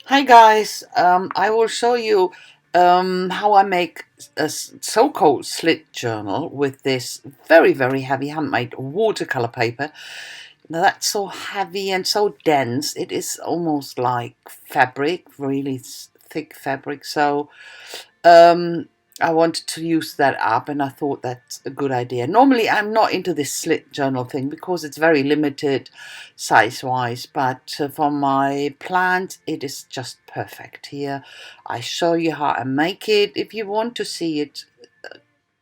Hi guys, I will show you how I make a so-called slit journal with this very heavy handmade watercolor paper. Now that's so heavy and so dense, it is almost like fabric, really thick fabric. So um, I wanted to use that up and I thought that's a good idea. Normally I'm not into this slit journal thing because it's very limited size-wise, but for my plant it is just perfect. Here I show you how I make it. If you want to see it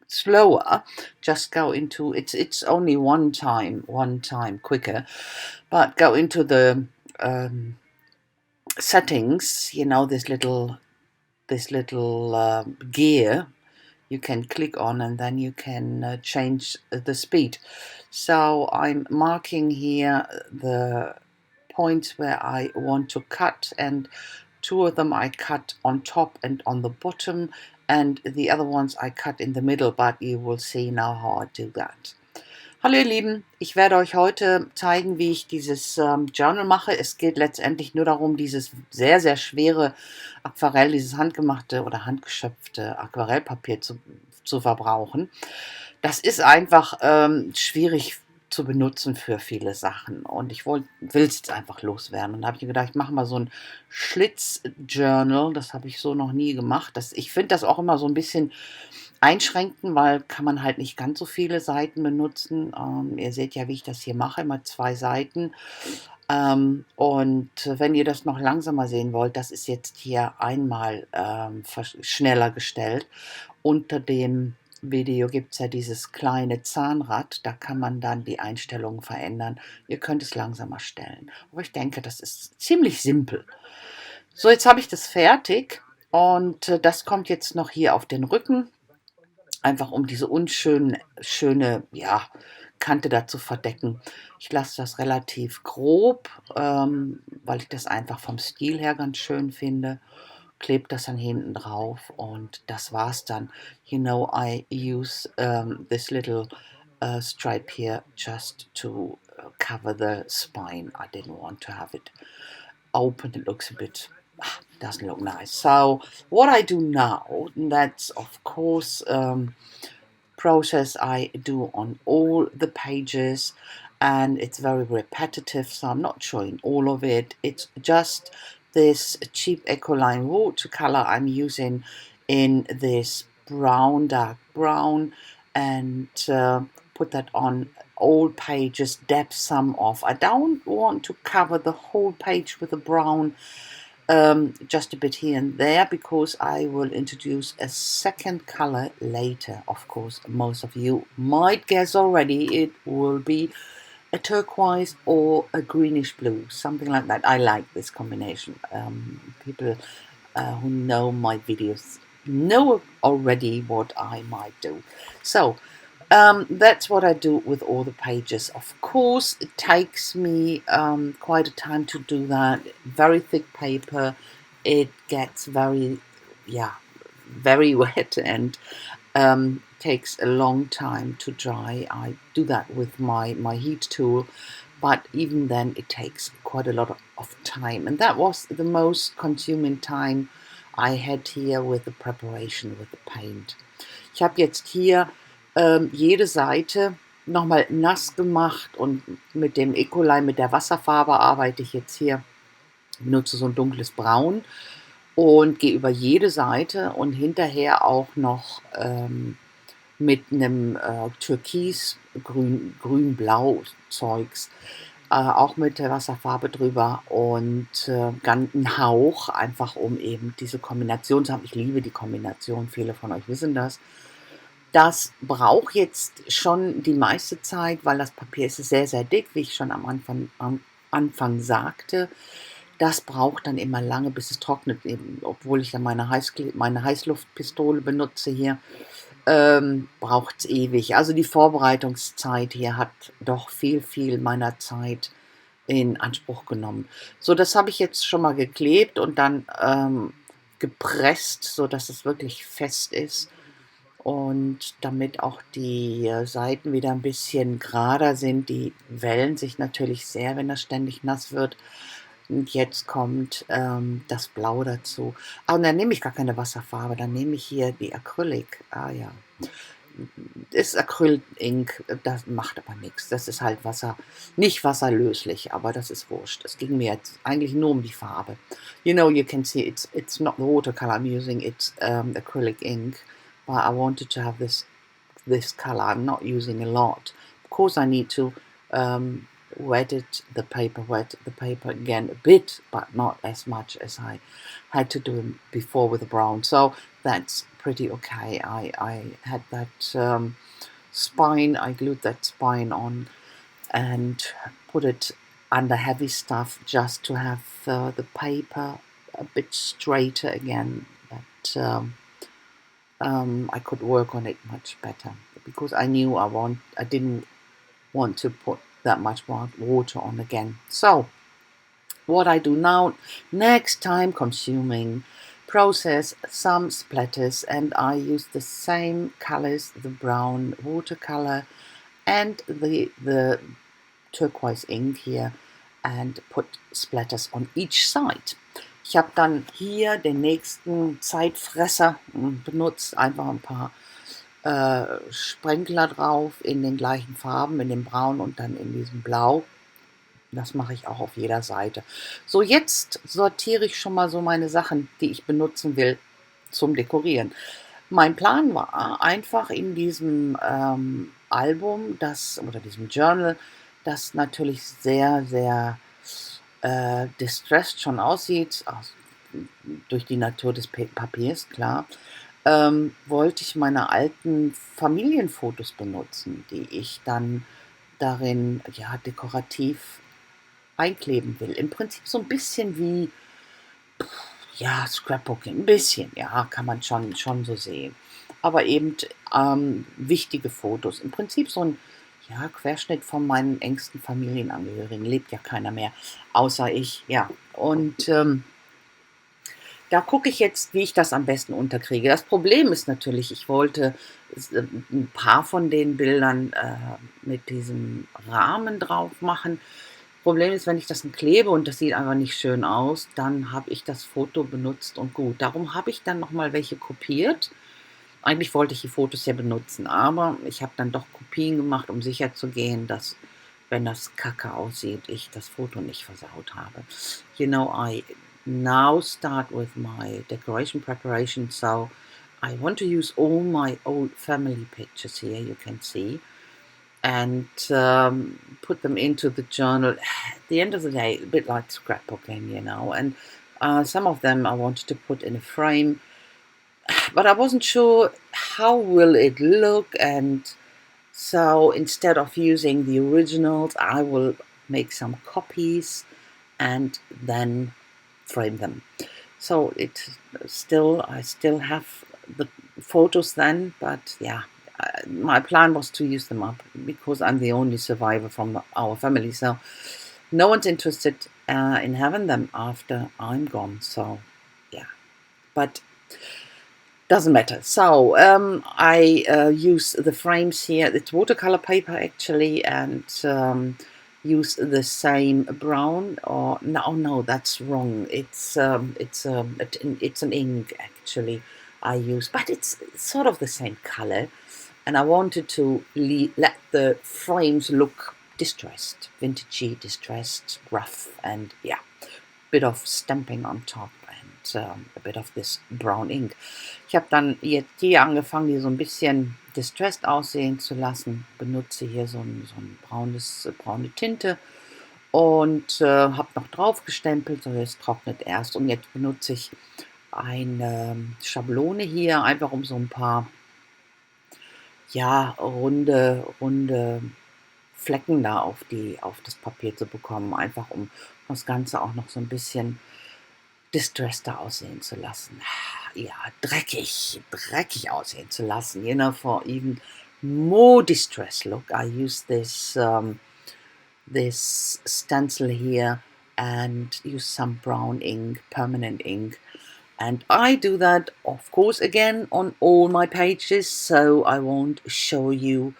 slower, just go into it's only one time quicker, but go into the settings, this little gear you can click on, and then you can change the speed. So I'm marking here the points where I want to cut, and two of them I cut on top and on the bottom, and the other ones I cut in the middle, but you will see now how I do that. Hallo ihr Lieben, ich werde euch heute zeigen, wie ich dieses Journal mache. Es geht letztendlich nur darum, dieses sehr schwere Aquarell, dieses handgemachte oder handgeschöpfte Aquarellpapier zu verbrauchen. Das ist einfach schwierig zu benutzen für viele Sachen und ich will es jetzt einfach loswerden. Und da habe ich mir gedacht, ich mache mal so ein Schlitz-Journal. Das habe ich so noch nie gemacht. Ich finde das auch immer so ein bisschen einschränken, weil kann man halt nicht ganz so viele Seiten benutzen. Ihr seht ja, wie ich das hier mache, immer 2 Seiten. Und wenn ihr das noch langsamer sehen wollt, das ist jetzt hier einmal schneller gestellt. Unter dem Video gibt es ja dieses kleine Zahnrad, da kann man dann die Einstellungen verändern. Ihr könnt es langsamer stellen. Aber ich denke, das ist ziemlich simpel. So, jetzt habe ich das fertig und das kommt jetzt noch hier auf den Rücken. Einfach um diese schöne, ja, Kante da zu verdecken. Ich lasse das relativ grob, weil ich das einfach vom Stil her ganz schön finde. Klebe das dann hinten drauf und das war's dann. You know, I use this little stripe here just to cover the spine. I didn't want to have it open. It looks a bit doesn't look nice. So what I do now, that's of course process I do on all the pages, and it's very repetitive, so I'm not showing all of it. It's just this cheap Ecoline watercolor I'm using in this brown, dark brown, and put that on all pages, dab some off. I don't want to cover the whole page with a brown, just a bit here and there, because I will introduce a second color later. Of course, most of you might guess already it will be a turquoise or a greenish blue, something like that. I like this combination. People who know my videos know already what I might do. So that's what I do with all the pages. Of course, it takes me quite a time to do that. Very thick paper. It gets yeah, very wet and takes a long time to dry. I do that with my heat tool, but even then it takes quite a lot of time. And that was the most consuming time I had here with the preparation with the paint. Ich habe jetzt hier jede Seite nochmal nass gemacht und mit dem Ecoline, mit der Wasserfarbe arbeite ich jetzt hier. Benutze so ein dunkles Braun und gehe über jede Seite und hinterher auch noch mit einem Türkis, grün-blau Zeugs, auch mit der Wasserfarbe drüber und ganz einen Hauch, einfach um eben diese Kombination zu haben. Ich liebe die Kombination, viele von euch wissen das. Das braucht jetzt schon die meiste Zeit, weil das Papier ist sehr dick, wie ich schon am Anfang sagte. Das braucht dann immer lange, bis es trocknet, eben, obwohl ich ja meine Heißluftpistole benutze hier, braucht es ewig. Also die Vorbereitungszeit hier hat doch viel meiner Zeit in Anspruch genommen. So, das habe ich jetzt schon mal geklebt und dann gepresst, sodass es wirklich fest ist. Und damit auch die Seiten wieder ein bisschen gerader sind, die wellen sich natürlich sehr, wenn das ständig nass wird. Und jetzt kommt das Blau dazu. Ah, und dann nehme ich gar keine Wasserfarbe, dann nehme ich hier die Acrylic. Ah ja, ist Acryl-Ink, das macht aber nichts. Das ist halt Wasser, nicht wasserlöslich, aber das ist wurscht. Es ging mir jetzt eigentlich nur um die Farbe. You know, you can see it's not the watercolor I'm using, it's acrylic ink, but I wanted to have this color. I'm not using a lot. Of course, I need to wet the paper again a bit, but not as much as I had to do before with the brown. So that's pretty okay. I had that spine, I glued that spine on and put it under heavy stuff just to have the paper a bit straighter again. But I could work on it much better because I knew I didn't want to put that much water on again. So what I do now, next time consuming process some splatters, and I use the same colors, the brown watercolor and the turquoise ink here, and put splatters on each side. Ich habe dann hier den nächsten Zeitfresser benutzt, einfach ein paar Sprenkler drauf in den gleichen Farben, in dem Braun und dann in diesem Blau. Das mache ich auch auf jeder Seite. So, jetzt sortiere ich schon mal so meine Sachen, die ich benutzen will zum Dekorieren. Mein Plan war einfach in diesem Album, oder diesem Journal, das natürlich sehr, sehr distressed schon aussieht, durch die Natur des Papiers, klar, wollte ich meine alten Familienfotos benutzen, die ich dann darin ja dekorativ einkleben will. Im Prinzip so ein bisschen wie, ja, Scrapbooking, ein bisschen, ja, kann man schon so sehen. Aber eben wichtige Fotos. Im Prinzip so ein ja, Querschnitt von meinen engsten Familienangehörigen. Lebt ja keiner mehr, außer ich, ja. Und da gucke ich jetzt, wie ich das am besten unterkriege. Das Problem ist natürlich, ich wollte ein paar von den Bildern mit diesem Rahmen drauf machen. Problem ist, wenn ich das klebe und das sieht einfach nicht schön aus, dann habe ich das Foto benutzt und gut. Darum habe ich dann nochmal welche kopiert. Eigentlich wollte ich die Fotos ja benutzen, aber ich habe dann doch Kopien gemacht, um sicher zu gehen, dass, wenn das kacke aussieht, ich das Foto nicht versaut habe. You know, I now start with my decoration preparation, so I want to use all my old family pictures here, you can see, and put them into the journal. At the end of the day, a bit like scrapbooking, you know, and some of them I wanted to put in a frame, but I wasn't sure how will it look, and so instead of using the originals, I will make some copies and then frame them. So I still have the photos then, but yeah, my plan was to use them up because I'm the only survivor from our family, so no one's interested in having them after I'm gone. So yeah, but doesn't matter. So I use the frames here. It's watercolor paper actually, and use the same brown. Or no, that's wrong. It's an ink actually. I use, but it's sort of the same color, and I wanted to let the frames look distressed, vintagey, distressed, rough, and yeah, bit of stamping on top. A bit of this brown ink. Ich habe dann jetzt hier angefangen, die so ein bisschen distressed aussehen zu lassen. Benutze hier so ein braune Tinte und habe noch drauf gestempelt, so es trocknet erst. Und jetzt benutze ich eine Schablone hier, einfach um so ein paar ja, runde Flecken da auf das Papier zu bekommen, einfach um das Ganze auch noch so ein bisschen distressed aussehen zu lassen. Ja, dreckig aussehen zu lassen. You know, for even more distressed look, I use this this stencil here and use some brown ink, permanent ink. And I do that, of course, again on all my pages, so I won't show you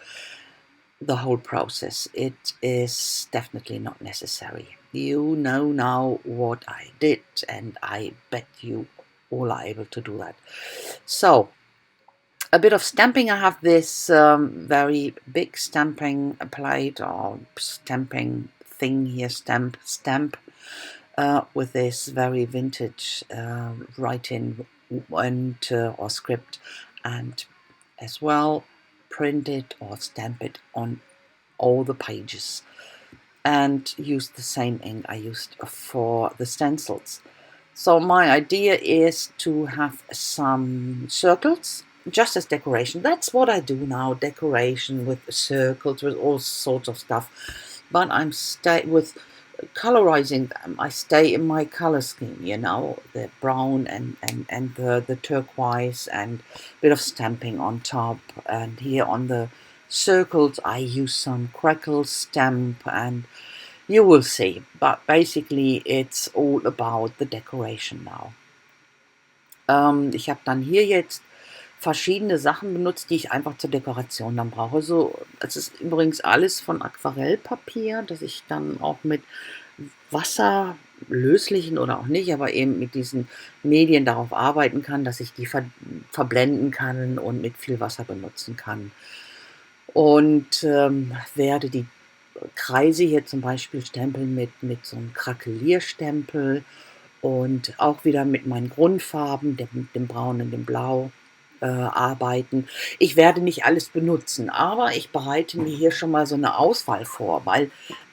the whole process. It is definitely not necessary. you know now what I did, and I bet you all are able to do that. So, a bit of stamping. I have this very big stamping plate or stamping thing here, stamp, with this very vintage writing and or script, and as well print it or stamp it on all the pages, and use the same ink I used for the stencils. So my idea is to have some circles just as decoration. That's what I do now, decoration with circles, with all sorts of stuff. But I'm stay with colorizing them. I stay in my color scheme, you know, the brown and the turquoise, and a bit of stamping on top. And here on the circles I use some crackle stamp, and you will see. But basically it's all about the decoration now. Ich habe dann hier jetzt verschiedene Sachen benutzt, die ich einfach zur Dekoration dann brauche. So, es ist übrigens alles von Aquarellpapier, das ich dann auch mit wasserlöslichen oder auch nicht, aber eben mit diesen Medien darauf arbeiten kann, dass ich die verblenden kann und mit viel Wasser benutzen kann. Und werde die Kreise hier zum Beispiel stempeln mit so einem Krakelierstempel und auch wieder mit meinen Grundfarben, dem Braun und dem Blau, arbeiten. Ich werde nicht alles benutzen, aber ich bereite mir hier schon mal so eine Auswahl vor, weil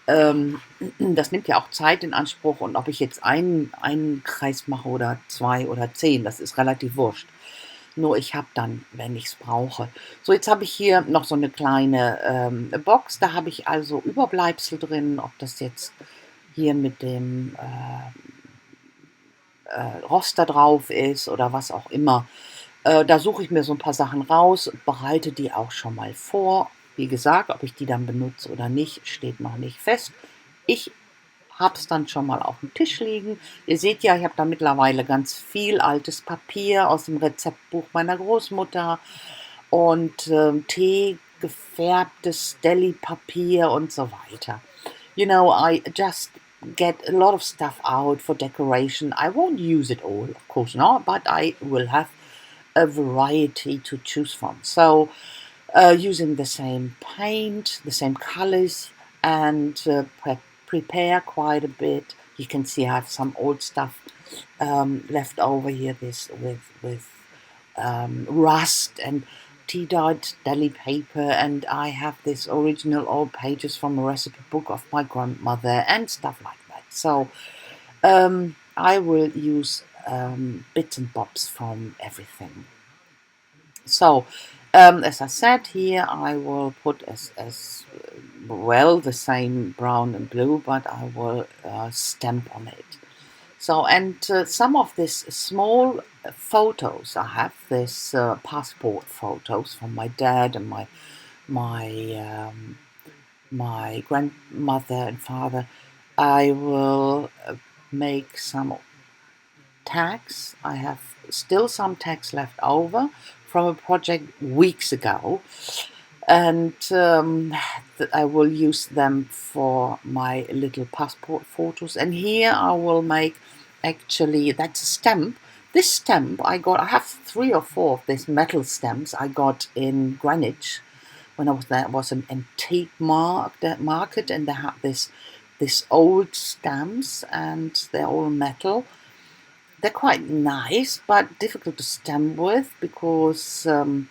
das nimmt ja auch Zeit in Anspruch, und ob ich jetzt einen Kreis mache oder 2 oder 10, das ist relativ wurscht. Nur ich habe dann, wenn ich es brauche. So, jetzt habe ich hier noch so eine kleine Box. Da habe ich also Überbleibsel drin, ob das jetzt hier mit dem Roster drauf ist oder was auch immer. Da suche ich mir so ein paar Sachen raus, bereite die auch schon mal vor. Wie gesagt, ob ich die dann benutze oder nicht, steht noch nicht fest. Ich habe es dann schon mal auf dem Tisch liegen. Ihr seht ja, ich habe da mittlerweile ganz viel altes Papier aus dem Rezeptbuch meiner Großmutter und teegefärbtes Deli-Papier und so weiter. You know, I just get a lot of stuff out for decoration. I won't use it all, of course not, but I will have a variety to choose from. So, using the same paint, the same colors, and prepare quite a bit. You can see I have some old stuff left over here. This with rust and tea-dyed deli paper, and I have this original old pages from a recipe book of my grandmother and stuff like that. So I will use bits and bobs from everything. So, as I said here, I will put as well the same brown and blue, but I will stamp on it. So, and some of these small photos, I have this passport photos from my dad and my grandmother and father. I will make some tags. I have still some tags left over from a project weeks ago, and I will use them for my little passport photos. And here I will make, actually, that's a stamp. This stamp I have 3 or 4 of these metal stamps I got in Greenwich when I was there. It was an antique market, and they had this old stamps, and they're all metal. They're quite nice, but difficult to stamp with because the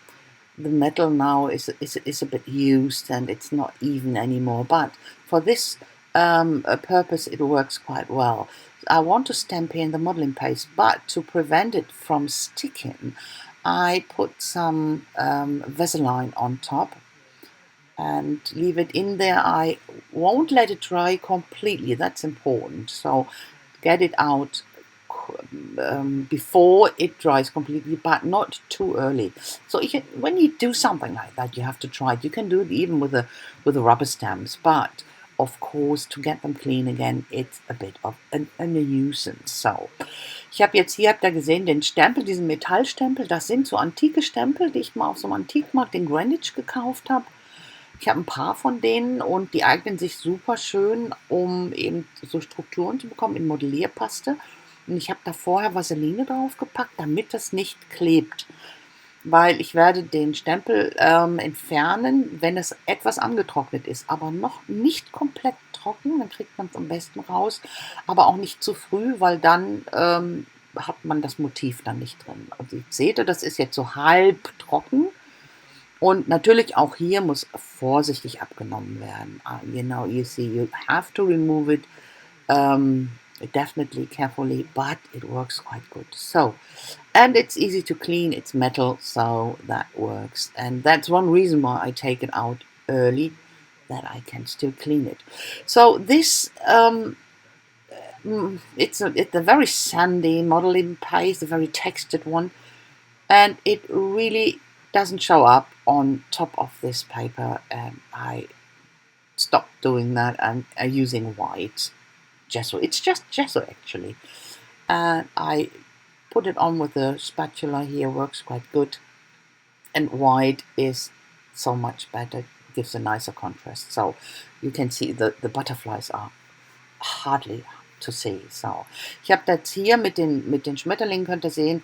metal now is a bit used and it's not even anymore. But for this purpose, it works quite well. I want to stamp here in the modeling paste, but to prevent it from sticking, I put some Vaseline on top and leave it in there. I won't let it dry completely. That's important. So get it out before it dries completely, but not too early. So when you do something like that, you have to try it. You can do it even with the rubber stamps, but of course, to get them clean again, it's a bit of a nuisance. So, ich habe jetzt hier, habt ihr gesehen, den Stempel, diesen Metallstempel. Das sind so antike Stempel, die ich mal auf so einem Antikmarkt in Greenwich gekauft habe. Ich habe ein paar von denen und die eignen sich super schön, um eben so Strukturen zu bekommen in Modellierpaste. Und ich habe da vorher Vaseline draufgepackt, damit das nicht klebt, weil ich werde den Stempel entfernen, wenn es etwas angetrocknet ist, aber noch nicht komplett trocken, dann kriegt man es am besten raus, aber auch nicht zu früh, weil dann hat man das Motiv dann nicht drin. Also seht ihr, das ist jetzt so halb trocken und natürlich auch hier muss vorsichtig abgenommen werden. You know, you see, you have to remove it definitely carefully, but it works quite good. So, and it's easy to clean, it's metal, so that works. And that's one reason why I take it out early, that I can still clean it. So this, it's a very sandy modeling paste, a very textured one, and it really doesn't show up on top of this paper. And I stopped doing that and using white gesso. It's just gesso actually. And I put it on with a spatula here, works quite good. And white is so much better, gives a nicer contrast. So you can see the butterflies are hardly to see. So, ich habe das hier mit den Schmetterlingen, könnt ihr sehen,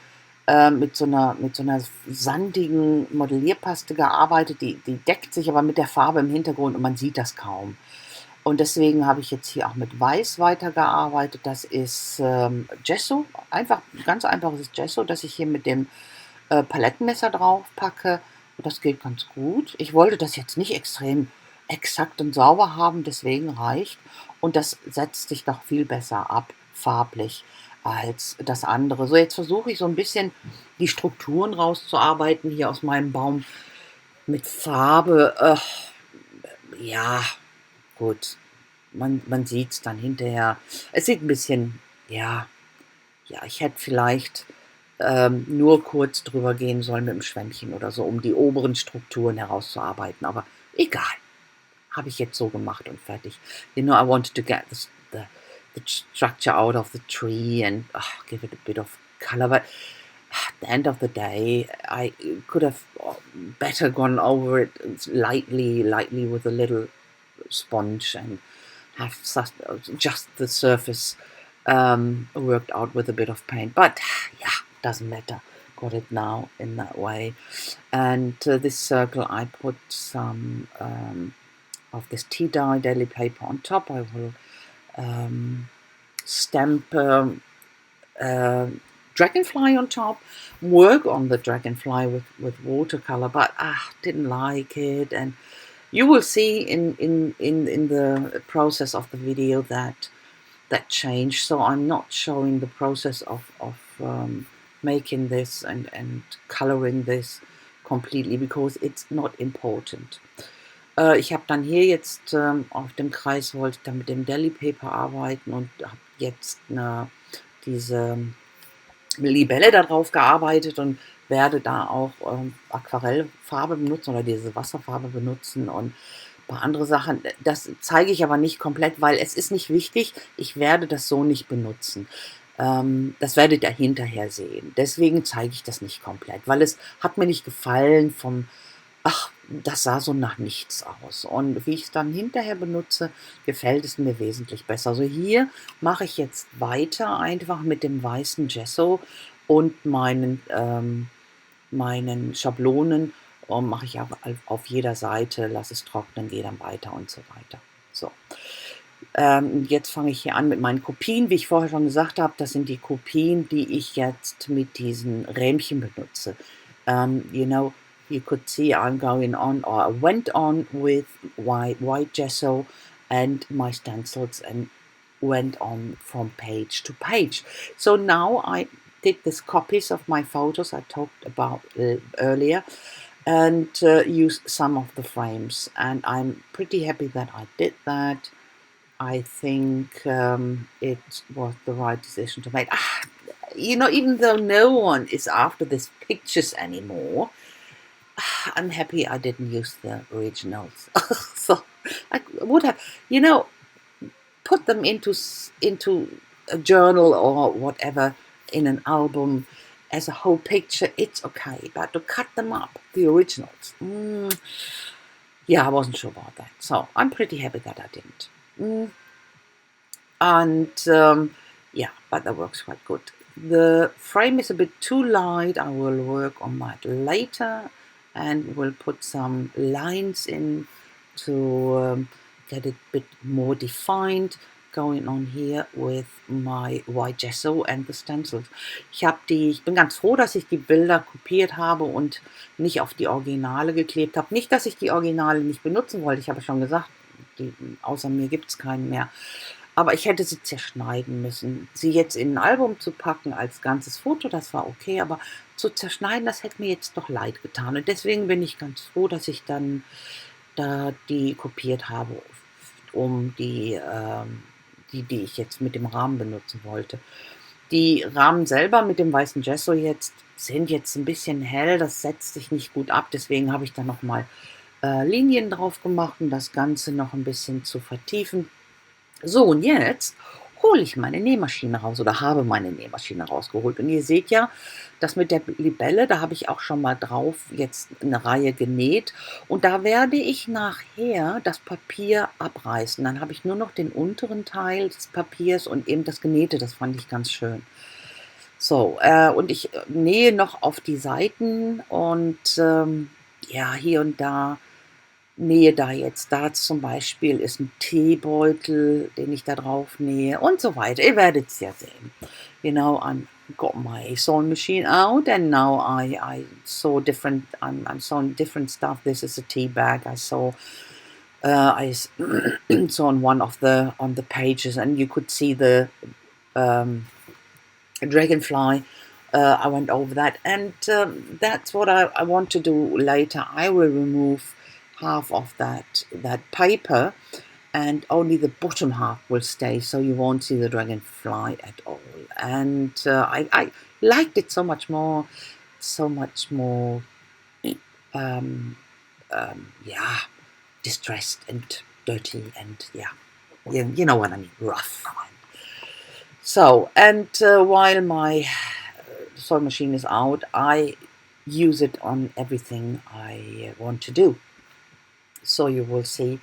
mit so einer sandigen Modellierpaste gearbeitet. Die deckt sich aber mit der Farbe im Hintergrund und man sieht das kaum. Und deswegen habe ich jetzt hier auch mit Weiß weitergearbeitet. Das ist Gesso, ganz einfaches Gesso, das ich hier mit dem Palettenmesser drauf packe. Und das geht ganz gut. Ich wollte das jetzt nicht extrem exakt und sauber haben, deswegen reicht. Und das setzt sich doch viel besser ab, farblich, als das andere. So, jetzt versuche ich so ein bisschen die Strukturen rauszuarbeiten hier aus meinem Baum mit Farbe. Ja, gut, man sieht es dann hinterher. Es sieht ein bisschen, ja, ich hätte vielleicht nur kurz drüber gehen sollen mit dem Schwämmchen oder so, um die oberen Strukturen herauszuarbeiten. Aber egal, habe ich jetzt so gemacht und fertig. You know, I wanted to get the structure out of the tree and give it a bit of color. But at the end of the day, I could have better gone over it lightly with a little sponge and have just the surface worked out with a bit of paint. But yeah, doesn't matter. Got it now in that way. And this circle, I put some of this tea dye daily paper on top. I will stamp dragonfly on top, work on the dragonfly with watercolor, but didn't like it. And you will see in the process of the video that changed. So I'm not showing the process of making this and coloring this completely because it's not important. Ich habe dann hier jetzt auf dem Kreis, wollte ich dann mit dem Deli Paper arbeiten und habe jetzt diese Libelle da drauf gearbeitet und werde da auch Aquarellfarbe benutzen oder diese Wasserfarbe benutzen und ein paar andere Sachen. Das zeige ich aber nicht komplett, weil es ist nicht wichtig. Ich werde das so nicht benutzen. Das werdet ihr hinterher sehen. Deswegen zeige ich das nicht komplett, weil es hat mir nicht gefallen das sah so nach nichts aus. Und wie ich es dann hinterher benutze, gefällt es mir wesentlich besser. Also hier mache ich jetzt weiter einfach mit dem weißen Gesso und meinen Schablonen mache ich auf jeder Seite, lasse es trocknen, gehe dann weiter und so weiter. So. Jetzt fange ich hier an mit meinen Kopien. Wie ich vorher schon gesagt habe, das sind die Kopien, die ich jetzt mit diesen Rähmchen benutze. You know, you could see I'm going on, or I went on with white gesso and my stencils and went on from page to page. So now I did these copies of my photos I talked about earlier and used some of the frames. And I'm pretty happy that I did that. I think it was the right decision to make. You know, even though no one is after these pictures anymore, I'm happy I didn't use the originals. So I would have, you know, put them into a journal or whatever in an album as a whole picture. It's okay, but to cut them up, the originals, Yeah, I wasn't sure about that. So I'm pretty happy that I didn't. And yeah, but that works quite good. The frame is a bit too light. I will work on that later and will put some lines in to get it a bit more defined going on here with my white gesso and the stencils. Ich bin ganz froh, dass ich die Bilder kopiert habe und nicht auf die Originale geklebt habe. Nicht, dass ich die Originale nicht benutzen wollte. Ich habe schon gesagt, außer mir gibt es keinen mehr. Aber ich hätte sie zerschneiden müssen. Sie jetzt in ein Album zu packen als ganzes Foto, das war okay, aber zu zerschneiden, das hätte mir jetzt doch leid getan. Und deswegen bin ich ganz froh, dass ich dann da die kopiert habe, um die ich jetzt mit dem Rahmen benutzen wollte. Die Rahmen selber mit dem weißen Gesso jetzt sind jetzt ein bisschen hell, das setzt sich nicht gut ab, deswegen habe ich da nochmal Linien drauf gemacht, um das Ganze noch ein bisschen zu vertiefen. So, und jetzt hole ich meine Nähmaschine raus oder habe meine Nähmaschine rausgeholt. Und ihr seht ja, das mit der Libelle, da habe ich auch schon mal drauf jetzt eine Reihe genäht. Und da werde ich nachher das Papier abreißen. Dann habe ich nur noch den unteren Teil des Papiers und eben das Genähte. Das fand ich ganz schön. So, und ich nähe noch auf die Seiten und ja, hier und da nähe da jetzt. Da zum Beispiel ist ein Teebeutel, den ich da drauf nähe und so weiter. Ihr werdet es ja sehen. You know, I've got my sewing machine out and now I sew different, I'm sewing different stuff. This is a tea bag. I sew on one of on the pages and you could see the dragonfly. I went over that and that's what I want to do later. I will remove half of that paper and only the bottom half will stay, so you won't see the dragonfly at all. And I liked it so much more, yeah, distressed and dirty and yeah, you know what I mean, rough. So, and while my sewing machine is out, I use it on everything I want to do. So you will see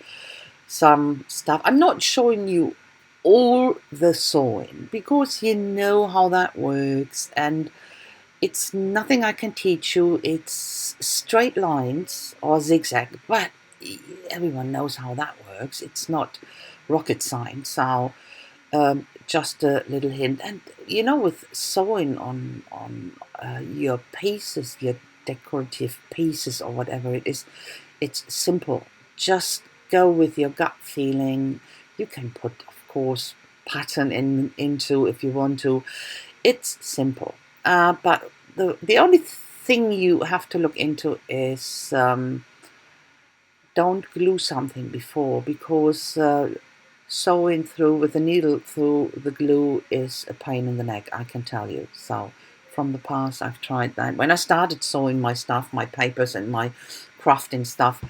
some stuff. I'm not showing you all the sewing because you know how that works and it's nothing I can teach you. It's straight lines or zigzag, but everyone knows how that works. It's not rocket science. So just a little hint. And you know, with sewing on your pieces, your decorative pieces or whatever it is, it's simple. Just go with your gut feeling. You can put, of course, pattern into if you want to. It's simple. But the only thing you have to look into is don't glue something before, because sewing through with the needle through the glue is a pain in the neck, I can tell you. So from the past, I've tried that. When I started sewing my stuff, my papers and my crafting stuff,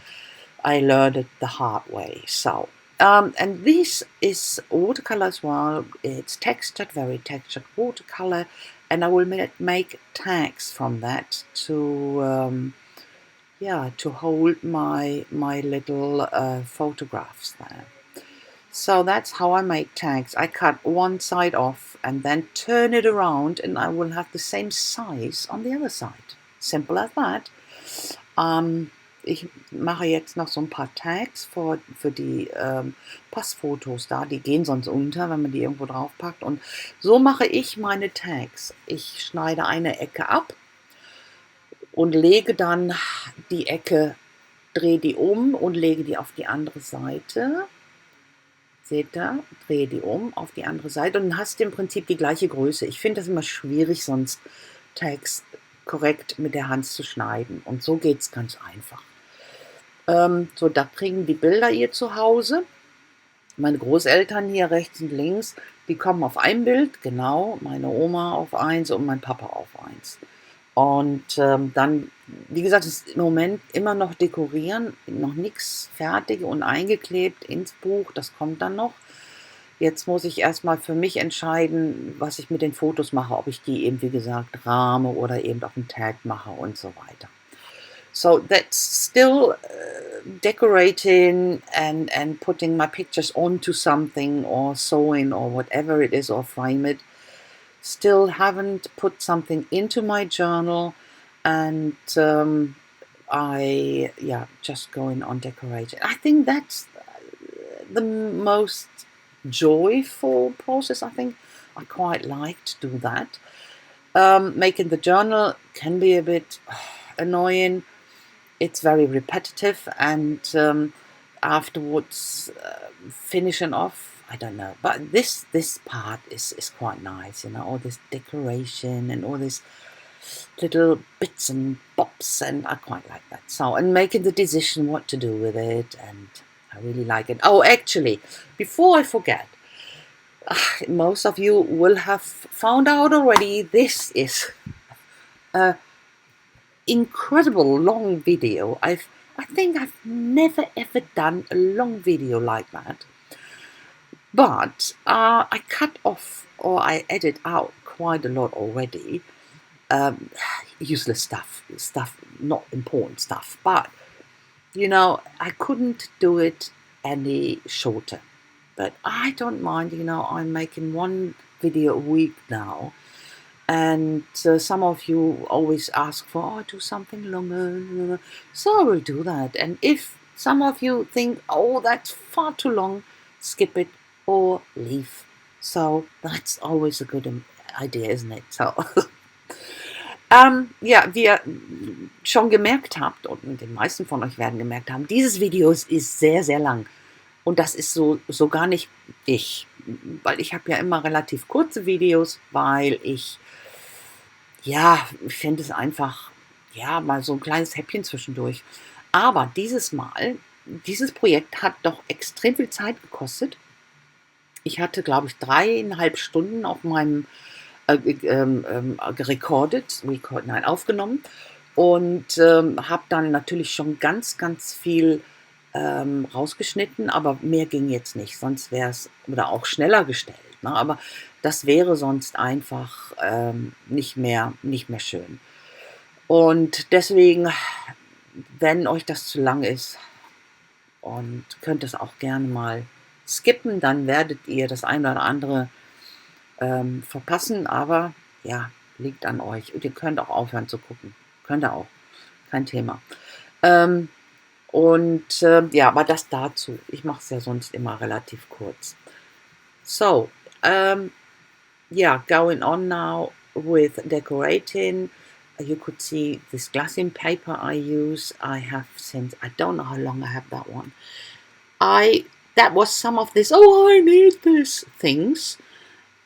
I learned it the hard way. So and this is watercolor as well. It's textured, very textured watercolor, and I will make tags from that to yeah, to hold my little photographs there. So that's how I make tags. I cut one side off and then turn it around and I will have the same size on the other side. Simple as that. Ich mache jetzt noch so ein paar Tags für die Passfotos da. Die gehen sonst unter, wenn man die irgendwo drauf packt. Und so mache ich meine Tags. Ich schneide eine Ecke ab und lege dann die Ecke, drehe die um und lege die auf die andere Seite. Seht ihr? Drehe die um auf die andere Seite und hast im Prinzip die gleiche Größe. Ich finde das immer schwierig, sonst Tags korrekt mit der Hand zu schneiden. Und so geht es ganz einfach. So, da kriegen die Bilder ihr zu Hause. Meine Großeltern hier rechts und links, die kommen auf ein Bild, genau. Meine Oma auf eins und mein Papa auf eins. Und dann, wie gesagt, ist im Moment immer noch dekorieren, noch nichts fertig und eingeklebt ins Buch, das kommt dann noch. Jetzt muss ich erstmal für mich entscheiden, was ich mit den Fotos mache, ob ich die eben, wie gesagt, rahme oder eben auf einen Tag mache und so weiter. So that's still decorating and putting my pictures onto something or sewing or whatever it is, or frame it. Still haven't put something into my journal, and just going on decorating. I think that's the most joyful process. I think I quite like to do that. Making the journal can be a bit annoying. It's very repetitive, and afterwards finishing off, I don't know. But this part is quite nice, all this decoration and all these little bits and bobs, and I quite like that. So, and making the decision what to do with it, and I really like it. Oh, actually, before I forget, most of you will have found out already, this is a incredible long video. I think I've never ever done a long video like that. But I cut off, or I edit out quite a lot already. Useless stuff, not important stuff. But, I couldn't do it any shorter. But I don't mind, I'm making one video a week now. And some of you always ask for, oh, do something longer. So I will do that. And if some of you think, oh, that's far too long, skip it or leave. So that's always a good idea, isn't it? So, ja, wie ihr schon gemerkt habt, und die meisten von euch werden gemerkt haben, dieses Video ist sehr, sehr lang. Und das ist so gar nicht ich. Weil ich habe ja immer relativ kurze Videos, weil ich finde es einfach, mal so ein kleines Häppchen zwischendurch. Aber dieses Projekt hat doch extrem viel Zeit gekostet. Ich hatte, glaube ich, 3,5 Stunden auf meinem aufgenommen, und habe dann natürlich schon ganz, ganz viel rausgeschnitten, aber mehr ging jetzt nicht, sonst wäre es, oder auch schneller gestellt, ne? Aber das wäre sonst einfach nicht mehr schön. Und deswegen, wenn euch das zu lang ist, und könnt es auch gerne mal skippen, dann werdet ihr das eine oder andere verpassen, aber ja, liegt an euch. Und ihr könnt auch aufhören zu gucken. Könnt ihr auch. Kein Thema. Aber das dazu. Ich mache es ja sonst immer relativ kurz. So, going on now with decorating. You could see this glassine paper I use. I have since, I don't know how long I have that one. That was some of this, oh, I need this things.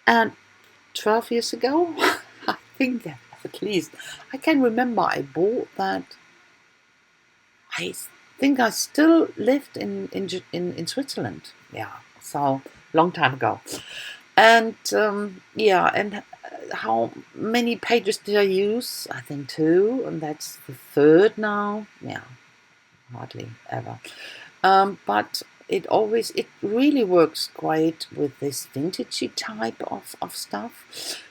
And 12 years ago, I think at least, I can remember I bought that. I think I still lived in Switzerland. Yeah, so long time ago. And how many pages did I use? I think 2, and that's the 3rd now. Yeah, hardly ever. But it really works great with this vintagey type of stuff.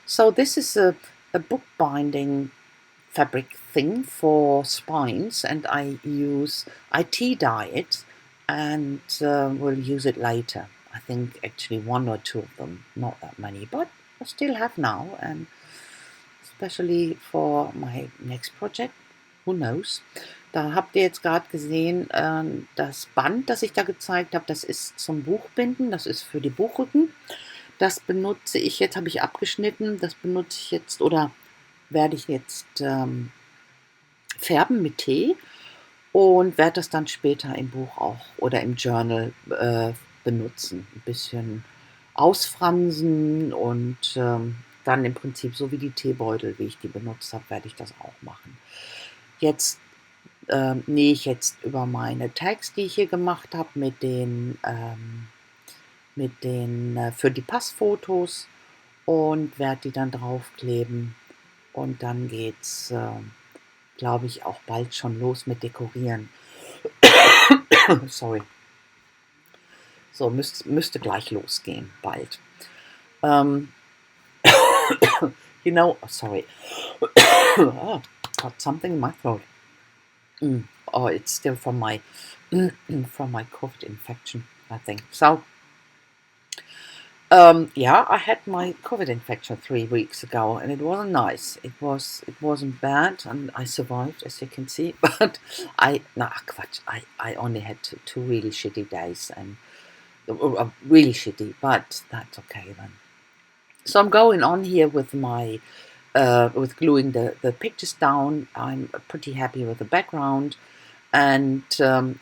So this is a bookbinding fabric thing for spines, and I tea dye it, and will use it later. I think actually 1 or 2 of them, not that many, but I still have now, and especially for my next project, who knows. Da habt ihr jetzt gerade gesehen, das Band, das ich da gezeigt habe, das ist zum Buchbinden, das ist für die Buchrücken. Das benutze ich jetzt, habe ich abgeschnitten, das benutze ich jetzt, oder werde ich jetzt färben mit Tee, und werde das dann später im Buch auch oder im Journal benutzen. Ein bisschen ausfransen und dann im Prinzip so wie die Teebeutel, wie ich die benutzt habe, werde ich das auch machen. Jetzt nähe ich jetzt über meine Tags, die ich hier gemacht habe, mit den für die Passfotos, und werde die dann draufkleben, und dann geht's, glaube ich, auch bald schon los mit Dekorieren. Sorry. So, müsste gleich losgehen, bald. Sorry. Oh, got something in my throat. Oh, it's still from my from my COVID infection, I think. So, yeah, I had my COVID infection 3 weeks ago, and it wasn't nice. It wasn't bad, and I survived, as you can see. But Quatsch, I only had two really shitty days, and really shitty. But that's okay then. So I'm going on here with my with gluing the pictures down. I'm pretty happy with the background, and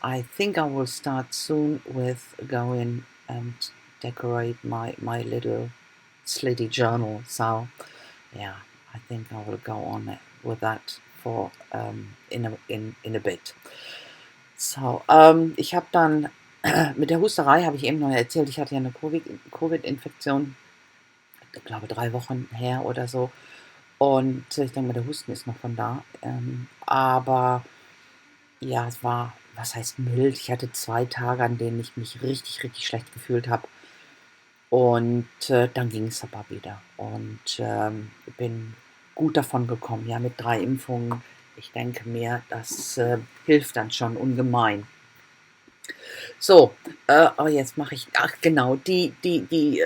I think I will start soon with going and decorate my little slitty journal. So yeah, I think I will go on it with that for in a bit. So, ich habe dann mit der Husterei habe ich eben noch erzählt, ich hatte ja eine Covid-Infektion, ich glaube 3 Wochen her oder so. Und ich denke mal, der Husten ist noch von da. Aber ja, es war, was heißt mild? Ich hatte 2 Tage, an denen ich mich richtig, richtig schlecht gefühlt habe. Und dann ging es aber wieder. Und bin gut davon gekommen. Ja, mit 3 Impfungen. Ich denke mir, das hilft dann schon ungemein. So, aber jetzt mache ich, ach genau, die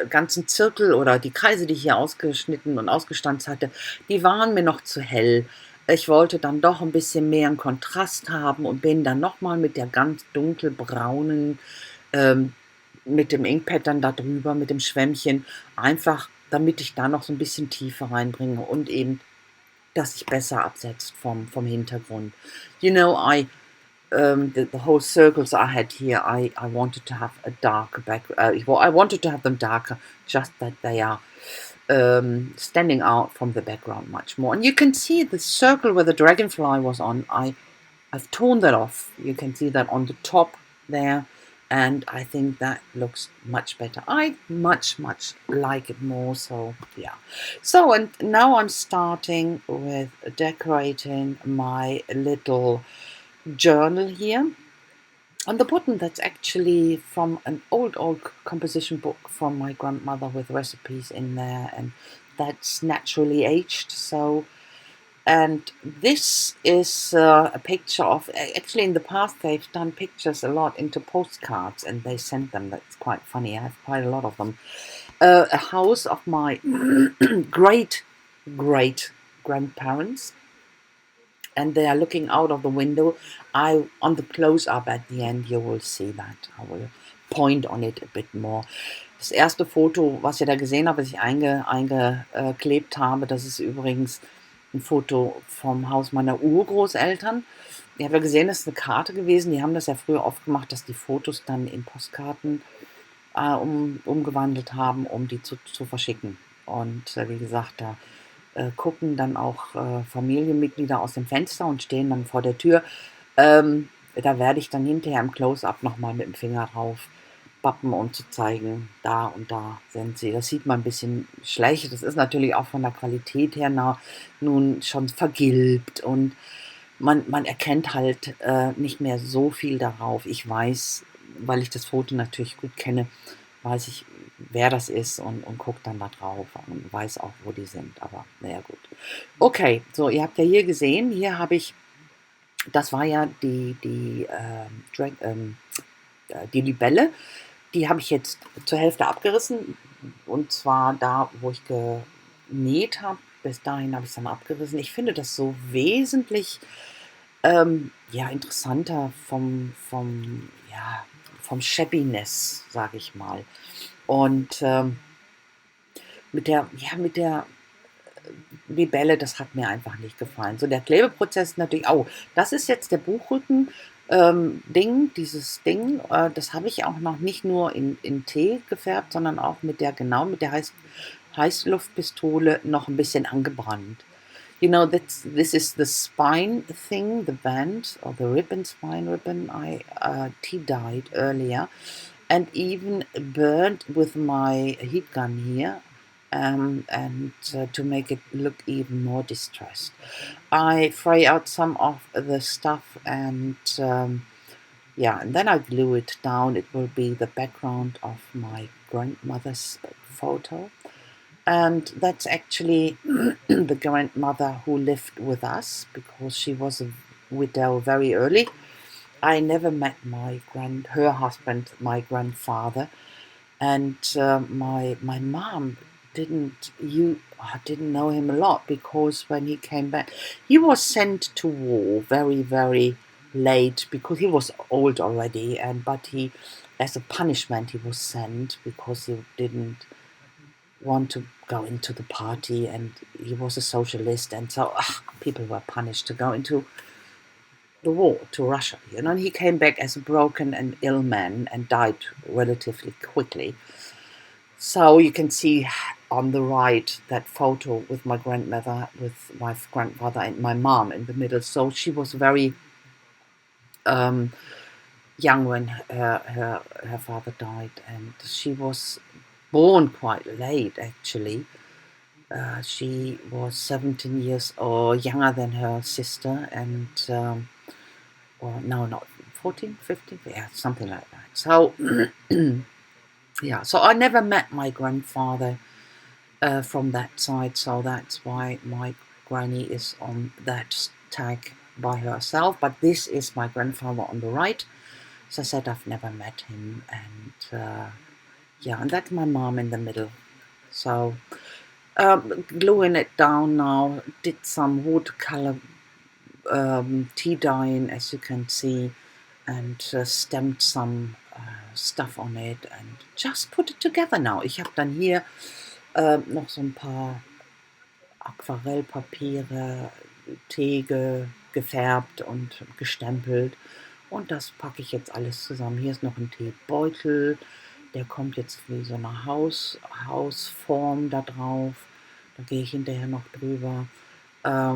ganzen Zirkel oder die Kreise, die ich hier ausgeschnitten und ausgestanzt hatte, die waren mir noch zu hell. Ich wollte dann doch ein bisschen mehr einen Kontrast haben und bin dann nochmal mit der ganz dunkelbraunen, ähm, mit dem Inkpad dann da drüber, mit dem Schwämmchen, einfach damit ich da noch so ein bisschen Tiefe reinbringe und eben, dass sich besser absetzt vom Hintergrund. You know, the whole circles I had here, I wanted to have a darker background. Well, I wanted to have them darker, just that they are standing out from the background much more. And you can see the circle where the dragonfly was on. I've torn that off. You can see that on the top there. And I think that looks much better. I much like it more. So yeah. So, and now I'm starting with decorating my little journal here. On the bottom, that's actually from an old composition book from my grandmother with recipes in there, and that's naturally aged. So, and this is a picture of, actually in the past they've done pictures a lot into postcards and they sent them. That's quite funny. I have quite a lot of them. A house of my great grandparents, and they are looking out of the window. On the close-up at the end, you will see that. I will point on it a bit more. Das erste Foto, was ihr da gesehen habt, was ich eingeklebt habe, das ist übrigens ein Foto vom Haus meiner Urgroßeltern. Ihr habt ja gesehen, das ist eine Karte gewesen. Die haben das ja früher oft gemacht, dass die Fotos dann in Postkarten umgewandelt haben, um die zu verschicken. Und wie gesagt, da gucken dann auch Familienmitglieder aus dem Fenster und stehen dann vor der Tür. Da werde ich dann hinterher im Close-Up nochmal mit dem Finger drauf bappen, um zu zeigen, da und da sind sie. Das sieht man ein bisschen schlecht. Das ist natürlich auch von der Qualität her nun schon vergilbt und man erkennt halt nicht mehr so viel darauf. Ich weiß, weil ich das Foto natürlich gut kenne, weiß ich, wer das ist und gucke dann da drauf und weiß auch, wo die sind. Aber naja, gut. Okay, so, ihr habt ja hier gesehen, hier habe ich, das war ja die Libelle, die habe ich jetzt zur Hälfte abgerissen. Und zwar da, wo ich genäht habe, bis dahin habe ich es dann abgerissen. Ich finde das so wesentlich ja, interessanter vom Shabbiness, sage ich mal. Und mit der Libelle, das hat mir einfach nicht gefallen. So, der Klebeprozess natürlich, oh, das ist jetzt der Buchrücken Ding, dieses Ding, das habe ich auch noch nicht nur in Tee gefärbt, sondern auch mit der Heißluftpistole noch ein bisschen angebrannt. You know, this is the spine thing, the band, or the spine ribbon I tea-dyed earlier, and even burned with my heat gun here, and to make it look even more distressed. I fray out some of the stuff and yeah, and then I glue it down. It will be the background of my grandmother's photo. And that's actually the grandmother who lived with us, because she was a widow very early. I never met her husband, my grandfather, and my mom didn't know him a lot, because when he came back, he was sent to war very, very late, because he was old already, but he, as a punishment, he was sent because he didn't want to go into the party, and he was a socialist, and so people were punished to go into the war to Russia. And he came back as a broken and ill man and died relatively quickly. So you can see on the right that photo with my grandmother, with my grandfather and my mom in the middle. So she was very um, young when her father died, and she was born quite late, actually. She was 17 years or younger than her sister, and or no, not 14, 15, yeah, something like that. So yeah, so I never met my grandfather from that side, so that's why my granny is on that tag by herself. But this is my grandfather on the right. As I said, I've never met him, and yeah, and that's my mom in the middle. So gluing it down now, did some watercolor tea dyeing, as you can see, and stamped some stuff on it and just put it together now. Ich habe dann hier noch so ein paar Aquarellpapiere, Tee gefärbt und gestempelt. Und das packe ich jetzt alles zusammen. Hier ist noch ein Teebeutel. Der kommt jetzt wie so eine Hausform da drauf. Da gehe ich hinterher noch drüber. Ja,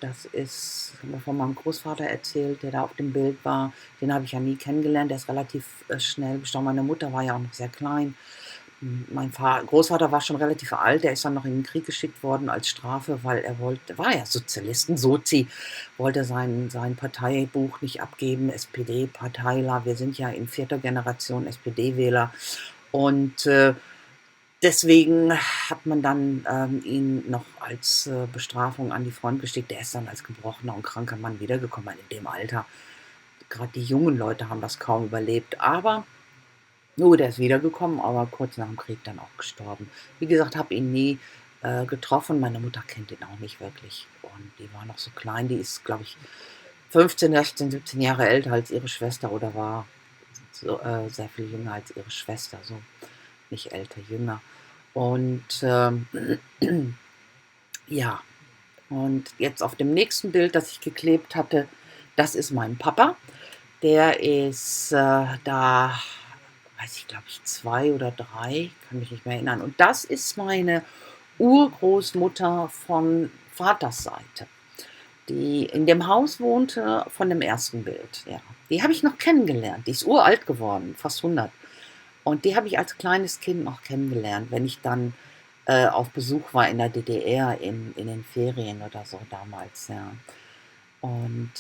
das ist von meinem Großvater erzählt, der da auf dem Bild war. Den habe ich ja nie kennengelernt. Der ist relativ schnell gestorben. Meine Mutter war ja auch noch sehr klein. Mein Großvater war schon relativ alt, der ist dann noch in den Krieg geschickt worden als Strafe, weil war ja Sozialist, ein Sozi, wollte sein Parteibuch nicht abgeben, SPD-Parteiler, wir sind ja in 4. Generation SPD-Wähler, und deswegen hat man dann ihn noch als Bestrafung an die Front geschickt. Der ist dann als gebrochener und kranker Mann wiedergekommen, in dem Alter. Gerade die jungen Leute haben das kaum überlebt, aber der ist wiedergekommen, aber kurz nach dem Krieg dann auch gestorben. Wie gesagt, habe ihn nie getroffen. Meine Mutter kennt ihn auch nicht wirklich. Und die war noch so klein. Die ist, glaube ich, 15, 16, 17 Jahre älter als ihre Schwester oder war so, sehr viel jünger als ihre Schwester. So nicht älter, jünger. Und ja, und jetzt auf dem nächsten Bild, das ich geklebt hatte, das ist mein Papa. Der ist da, weiß ich, glaube ich, 2 oder 3, kann mich nicht mehr erinnern. Und das ist meine Urgroßmutter von Vaters Seite, die in dem Haus wohnte von dem ersten Bild. Ja. Die habe ich noch kennengelernt. Die ist uralt geworden, fast 100. Und die habe ich als kleines Kind noch kennengelernt, wenn ich dann auf Besuch war in der DDR in den Ferien oder so damals. Ja. Und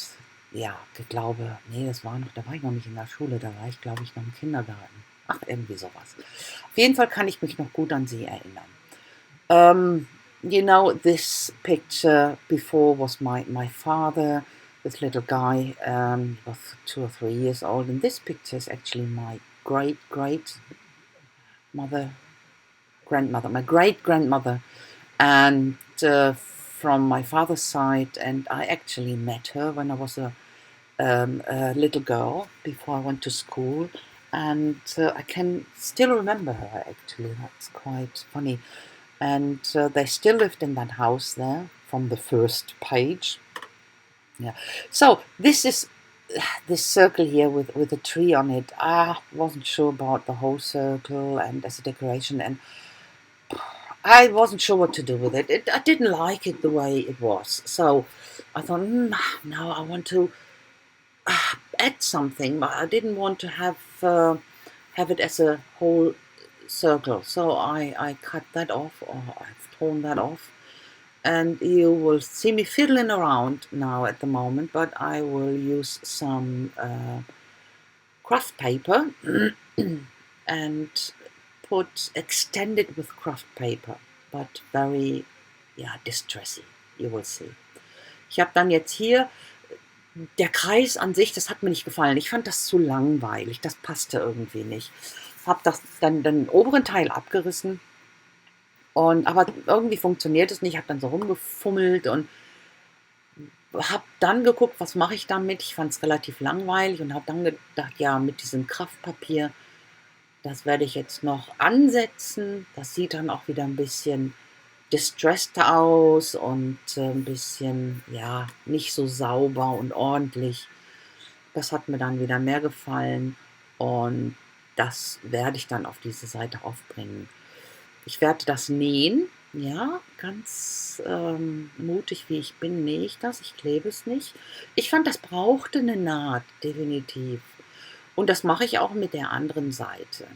ja, ich glaube, nee, da war ich noch nicht in der Schule, da war ich, glaube ich, noch im Kindergarten. Ach, irgendwie sowas. Auf jeden Fall kann ich mich noch gut an sie erinnern. This picture before was my father, this little guy, was 2 or 3 years old, and this picture is actually my great grandmother, and from my father's side, and I actually met her when I was a little girl before I went to school, and I can still remember her, actually. That's quite funny. And they still lived in that house there from the first page. Yeah. So this is this circle here with a tree on it. I wasn't sure about the whole circle and as a decoration, and I wasn't sure what to do with it. I didn't like it the way it was. So I thought, no, I want to add something, but I didn't want to have it as a whole circle. So I cut that off, or I've torn that off, and you will see me fiddling around now at the moment, but I will use some craft paper and extend it with craft paper, but very distressy, you will see. Ich habe dann jetzt hier, der Kreis an sich, das hat mir nicht gefallen. Ich fand das zu langweilig, das passte irgendwie nicht. Habe das dann den oberen Teil abgerissen aber irgendwie funktioniert es nicht. Ich habe dann so rumgefummelt und habe dann geguckt, was mache ich damit. Ich fand es relativ langweilig und habe dann gedacht, ja, mit diesem Kraftpapier, das werde ich jetzt noch ansetzen. Das sieht dann auch wieder ein bisschen distressed aus und ein bisschen, ja, nicht so sauber und ordentlich. Das hat mir dann wieder mehr gefallen und das werde ich dann auf diese Seite aufbringen. Ich werde das nähen. Ja, ganz mutig wie ich bin, nähe ich das. Ich klebe es nicht. Ich fand, das brauchte eine Naht, definitiv. Und das mache ich auch mit der anderen Seite.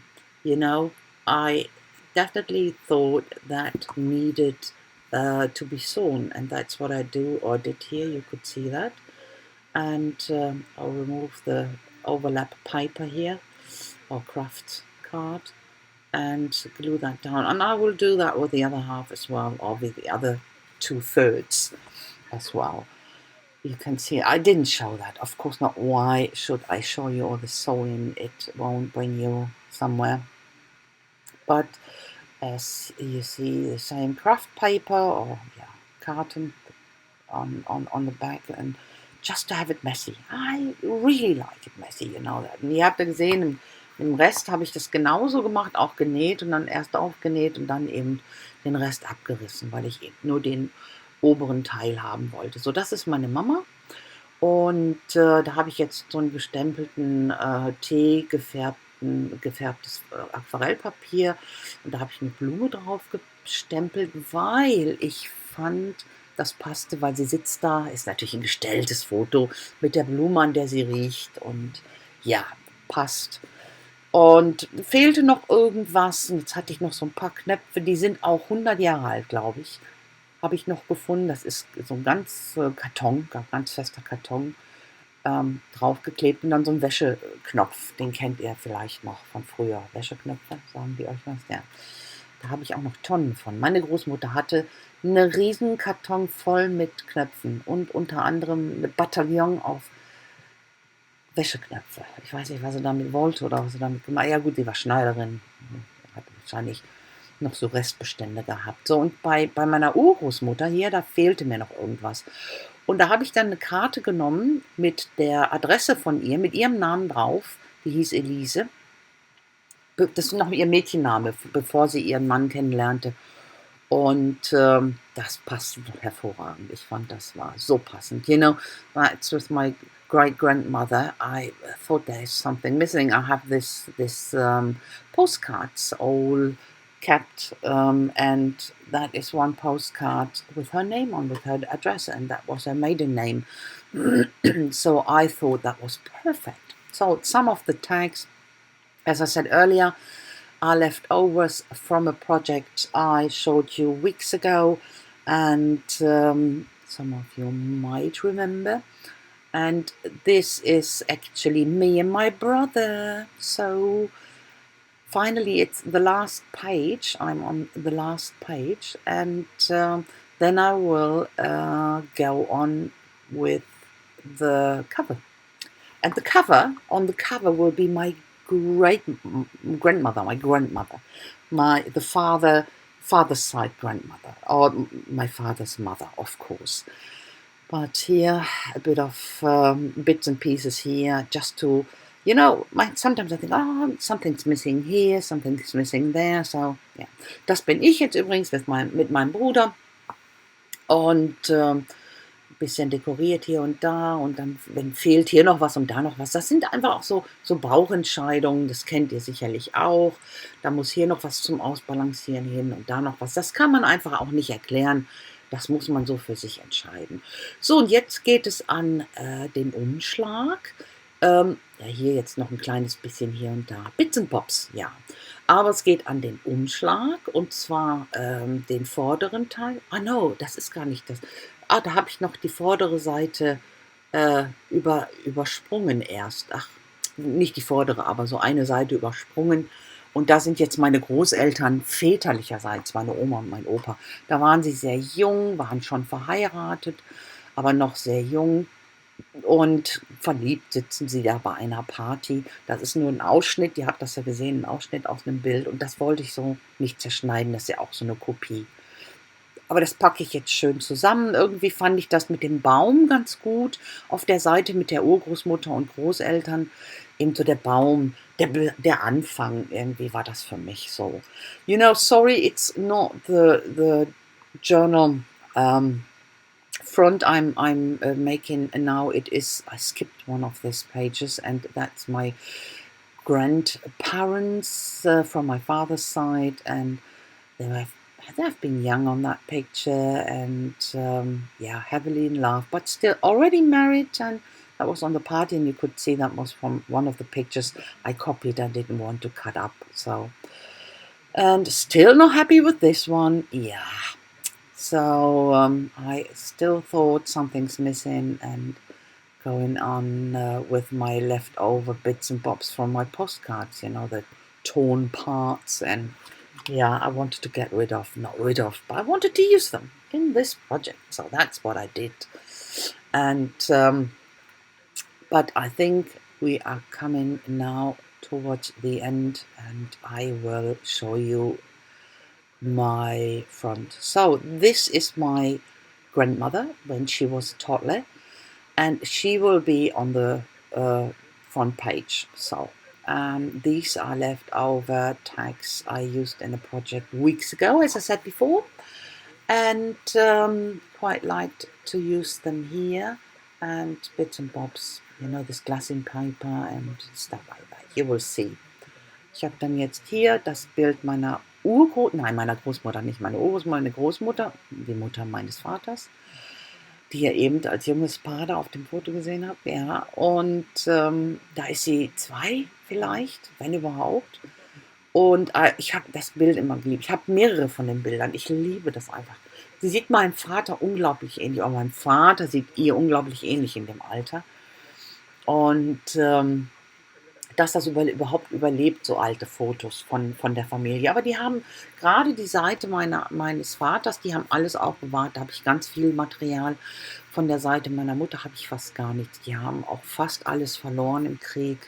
You know, I definitely thought that needed to be sewn, and that's what I do or did here. You could see that. And I'll remove the overlap paper here, or craft card, and glue that down. And I will do that with the other half as well, or with the other 2/3 as well. You can see I didn't show that, of course not. Why should I show you all the sewing? It won't bring you somewhere. But as you see, the same craft paper or carton on the back, and just to have it messy. I really like it messy, you know that. Und ihr habt ja gesehen, im Rest habe ich das genauso gemacht, auch genäht und dann erst aufgenäht und dann eben den Rest abgerissen, weil ich eben nur den oberen Teil haben wollte. So, das ist meine Mama. Und da habe ich jetzt so einen gestempelten gefärbtes Aquarellpapier. Und da habe ich eine Blume drauf gestempelt, weil ich fand, das passte, weil sie sitzt da, ist natürlich ein gestelltes Foto mit der Blume, an der sie riecht. Und ja, passt. Und fehlte noch irgendwas. Und jetzt hatte ich noch so ein paar Knöpfe, die sind auch 100 Jahre alt, glaube ich. Habe ich noch gefunden. Das ist so ein ganz ganz fester Karton, draufgeklebt und dann so ein Wäscheknopf. Den kennt ihr vielleicht noch von früher. Wäscheknöpfe, sagen die euch was? Ja. Da habe ich auch noch Tonnen von. Meine Großmutter hatte einen riesen Karton voll mit Knöpfen und unter anderem mit Bataillon auf Wäscheknöpfe. Ich weiß nicht, was sie damit wollte oder was sie damit gemacht hat. Ja gut, sie war Schneiderin. Hat wahrscheinlich noch so Restbestände gehabt. So, und bei meiner Urgroßmutter hier, da fehlte mir noch irgendwas. Und da habe ich dann eine Karte genommen mit der Adresse von ihr, mit ihrem Namen drauf. Die hieß Elise. Das ist noch ihr Mädchenname, bevor sie ihren Mann kennenlernte. Und das passt hervorragend. Ich fand, das war so passend. You know, it's with my great-grandmother. I thought there's something missing. I have this postcards all kept, and that is one postcard with her name on, with her address, and that was her maiden name. So I thought that was perfect. So some of the tags, as I said earlier, are leftovers from a project I showed you weeks ago, and some of you might remember. And this is actually me and my brother. So finally, it's the last page. I'm on the last page, and then I will go on with the cover. And on the cover will be my grandmother, the father's side grandmother, or my father's mother, of course. But here, a bit of bits and pieces here, just to, you know, sometimes I think, something's missing here, something's missing there. So, yeah. Das bin ich jetzt übrigens mit meinem Bruder. Und ein bisschen dekoriert hier und da. Und dann fehlt hier noch was und da noch was. Das sind einfach auch so Bauchentscheidungen. Das kennt ihr sicherlich auch. Da muss hier noch was zum Ausbalancieren hin und da noch was. Das kann man einfach auch nicht erklären. Das muss man so für sich entscheiden. So, und jetzt geht es an den Umschlag. Hier jetzt noch ein kleines bisschen hier und da. Bits and Bobs, ja. Aber es geht an den Umschlag, und zwar den vorderen Teil. No, das ist gar nicht das. Da habe ich noch die vordere Seite übersprungen erst. Ach, nicht die vordere, aber so eine Seite übersprungen. Und da sind jetzt meine Großeltern väterlicherseits, meine Oma und mein Opa. Da waren sie sehr jung, waren schon verheiratet. aber noch sehr jung. Und verliebt sitzen sie da bei einer Party. Das ist nur ein Ausschnitt, ihr habt das ja gesehen, ein Ausschnitt aus einem Bild. Und das wollte ich so nicht zerschneiden, das ist ja auch so eine Kopie. Aber das packe ich jetzt schön zusammen. Irgendwie fand ich das mit dem Baum ganz gut. Auf der Seite mit der Urgroßmutter und Großeltern. Eben so der Baum, der Anfang, irgendwie war das für mich so. You know, sorry, it's not the journal front I'm making now. It is, I skipped one of these pages, and that's my grandparents from my father's side, and they've been young on that picture, and yeah, heavily in love, but still already married. And that was on the party, and you could see that was from one of the pictures I copied. I didn't want to cut up, so. And still not happy with this one. Yeah. So I still thought something's missing, and going on with my leftover bits and bobs from my postcards, you know, the torn parts. And yeah, I wanted to get rid of, not rid of, but I wanted to use them in this project. So that's what I did. And but I think we are coming now towards the end, and I will show you my front. So this is my grandmother when she was a toddler, and she will be on the front page. So these are leftover tags I used in a project weeks ago, as I said before, and quite liked to use them here, and bits and bobs, you know, this glassine paper and stuff like that. You will see. Ich habe dann jetzt hier das Bild meiner meiner Großmutter, nicht meine Urgroßmutter, meine Großmutter, die Mutter meines Vaters, die ihr eben als junges Paar da auf dem Foto gesehen habt. Ja, und da ist sie 2 vielleicht, wenn überhaupt. Und ich habe das Bild immer geliebt. Ich habe mehrere von den Bildern. Ich liebe das einfach. Sie sieht meinem Vater unglaublich ähnlich. Auch mein Vater sieht ihr unglaublich ähnlich in dem Alter. Und dass das überhaupt überlebt, so alte Fotos von der Familie. Aber die haben gerade die Seite meines Vaters, die haben alles auch bewahrt. Da habe ich ganz viel Material. Von der Seite meiner Mutter habe ich fast gar nichts. Die haben auch fast alles verloren im Krieg.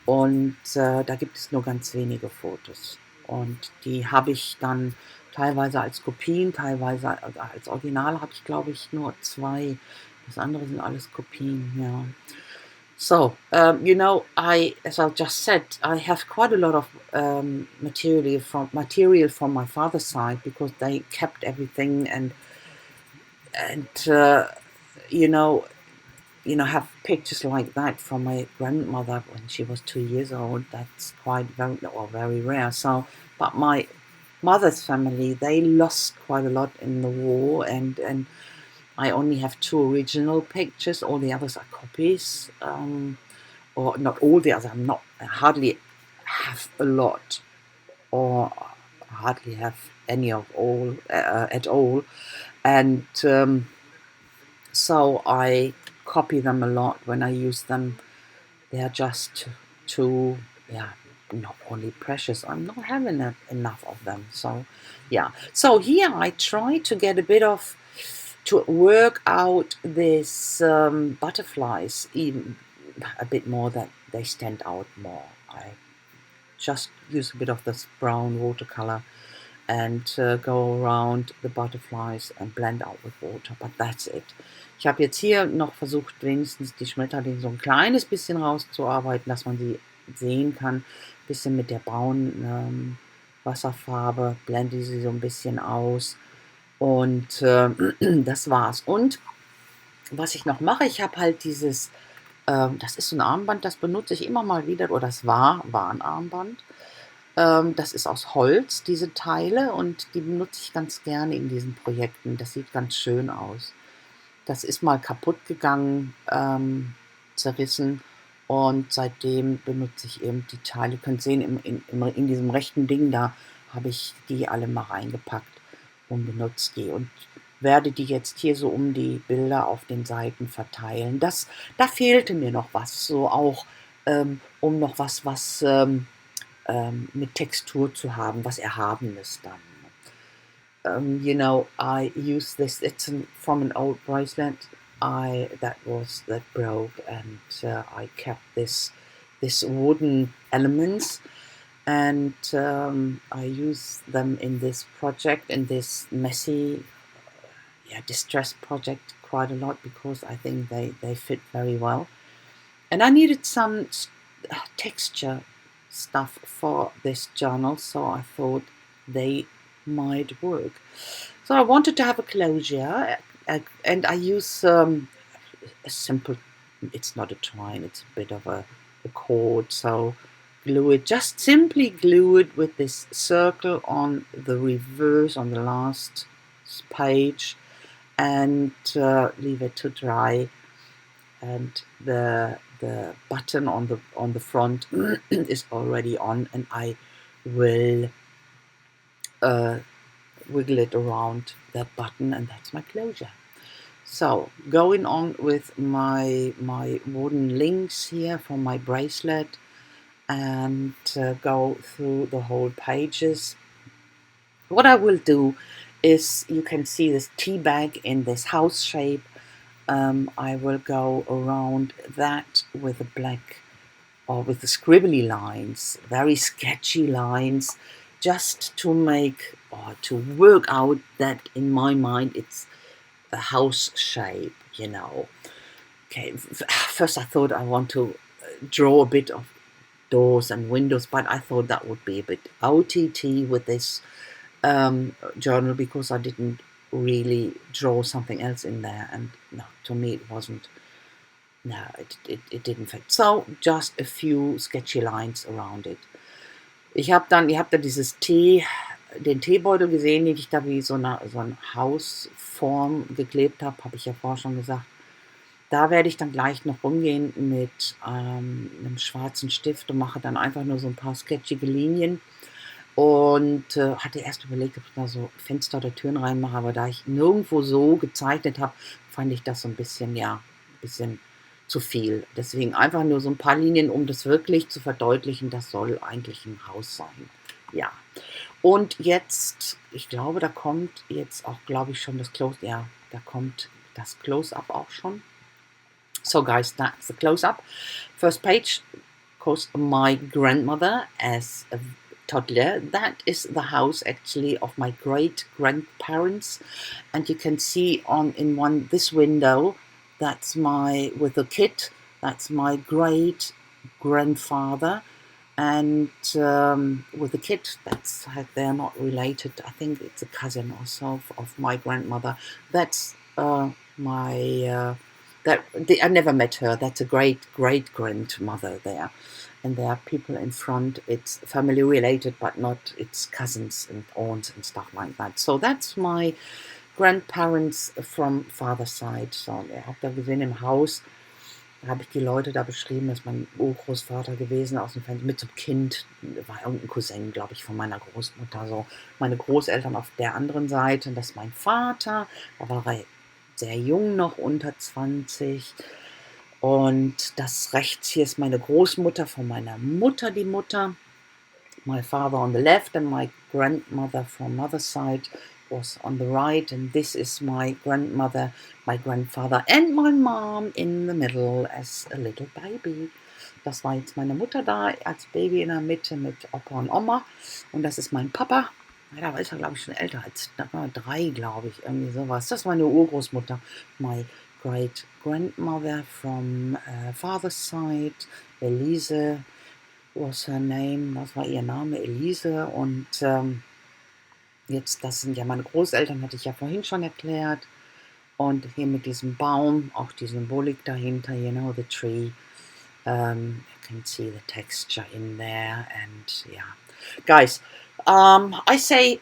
Und da gibt es nur ganz wenige Fotos. Und die habe ich dann teilweise als Kopien, teilweise als Original habe ich, glaube ich, nur 2. Das andere sind alles Kopien, ja. So, you know, as I just said, I have quite a lot of material from my father's side, because they kept everything, and you know, have pictures like that from my grandmother when she was 2 years old. That's quite very rare. So, but my mother's family, they lost quite a lot in the war, and I only have 2 original pictures. All the others are copies, or not all the others. I hardly have a lot, or hardly have any of all at all. And so I copy them a lot when I use them. They are just too, yeah, not only precious. I'm not having enough of them. So, yeah. So here I try to get a bit of, to work out this butterflies even a bit more, that they stand out more. I just use a bit of this brown watercolor and go around the butterflies and blend out with water, but that's it. Ich habe jetzt hier noch versucht, wenigstens die Schmetterlinge so ein kleines bisschen rauszuarbeiten, dass man sie sehen kann. Ein bisschen mit der braunen Wasserfarbe blende sie so ein bisschen aus. Und das war's. Und was ich noch mache, ich habe halt dieses, das ist so ein Armband, das benutze ich immer mal wieder, oder das war ein Armband. Das ist aus Holz, diese Teile, und die benutze ich ganz gerne in diesen Projekten. Das sieht ganz schön aus. Das ist mal kaputt gegangen, zerrissen, und seitdem benutze ich eben die Teile. Ihr könnt sehen, in diesem rechten Ding da habe ich die alle mal reingepackt und benutze die. Und werde die jetzt hier so um die Bilder auf den Seiten verteilen. Da fehlte mir noch was, so auch um noch was mit Textur zu haben, was Erhabenes dann. You know, I use this, it's from an old bracelet. that broke, and I kept this wooden elements, and I use them in this project, in this messy, distress project quite a lot, because I think they fit very well. And I needed some texture stuff for this journal, so I thought they might work. So I wanted to have a closure, and I use a simple, it's not a twine, it's a bit of a cord, so just simply glue it with this circle on the reverse, on the last page, and leave it to dry. And the button on the front is already on, and I will wiggle it around that button, and that's my closure. So going on with my wooden links here for my bracelet, and go through the whole pages. What I will do is, you can see this tea bag in this house shape. I will go around that with a black, or with the scribbly lines, very sketchy lines, just to make, or to work out that in my mind it's a house shape, Okay, first I thought I want to draw a bit of doors and windows, but I thought that would be a bit OTT with this journal, because I didn't really draw something else in there, and no, to me it wasn't, no, it didn't fit. So just a few sketchy lines around it. Ihr habt da den Teebeutel gesehen, den ich da wie so eine Hausform geklebt habe ich ja vorher schon gesagt. Da werde ich dann gleich noch rumgehen mit einem schwarzen Stift und mache dann einfach nur so ein paar sketchige Linien. Und hatte erst überlegt, ob ich da so Fenster oder Türen reinmache, aber da ich nirgendwo so gezeichnet habe, fand ich das so ein bisschen zu viel. Deswegen einfach nur so ein paar Linien, um das wirklich zu verdeutlichen. Das soll eigentlich ein Haus sein. Ja. Und jetzt, ich glaube, da kommt jetzt auch, glaube ich, schon das Close-up. Ja, da kommt das Close-up auch schon. So guys, that's the close-up. First page, of course, my grandmother as a toddler. That is the house actually of my great grandparents, and you can see in this window, that's with the kid, that's my great grandfather, and with the kid, they're not related. I think it's a cousin or so of my grandmother. That's I never met her. That's a great grandmother there. And there are people in front. It's family related, but not, it's cousins and aunts and stuff like that. So that's my grandparents from father's side. So, ihr habt da gesehen im Haus, da habe ich die Leute da beschrieben, das ist mein Urgroßvater gewesen aus dem Fernsehen, mit so einem Kind, war irgendein Cousin, glaube ich, von meiner Großmutter. So, meine Großeltern auf der anderen Seite, das ist mein Vater, da war er sehr jung noch, unter 20. Und das rechts hier ist meine Großmutter von meiner Mutter, die Mutter. My father on the left, and my grandmother from mother's side was on the right. And this is my grandmother, my grandfather, and my mom in the middle as a little baby. Das war jetzt meine Mutter da als Baby in der Mitte mit Opa und Oma. Und das ist mein Papa. Ja, da ist er, glaube ich, schon älter als 3, glaube ich, irgendwie sowas. Das war meine Urgroßmutter, my great grandmother from father's side. Elise was her name, das war ihr Name, Elise. Und jetzt, das sind ja meine Großeltern, hatte ich ja vorhin schon erklärt. Und hier mit diesem Baum, auch die Symbolik dahinter, the tree. You can see the texture in there, and yeah. Guys, I say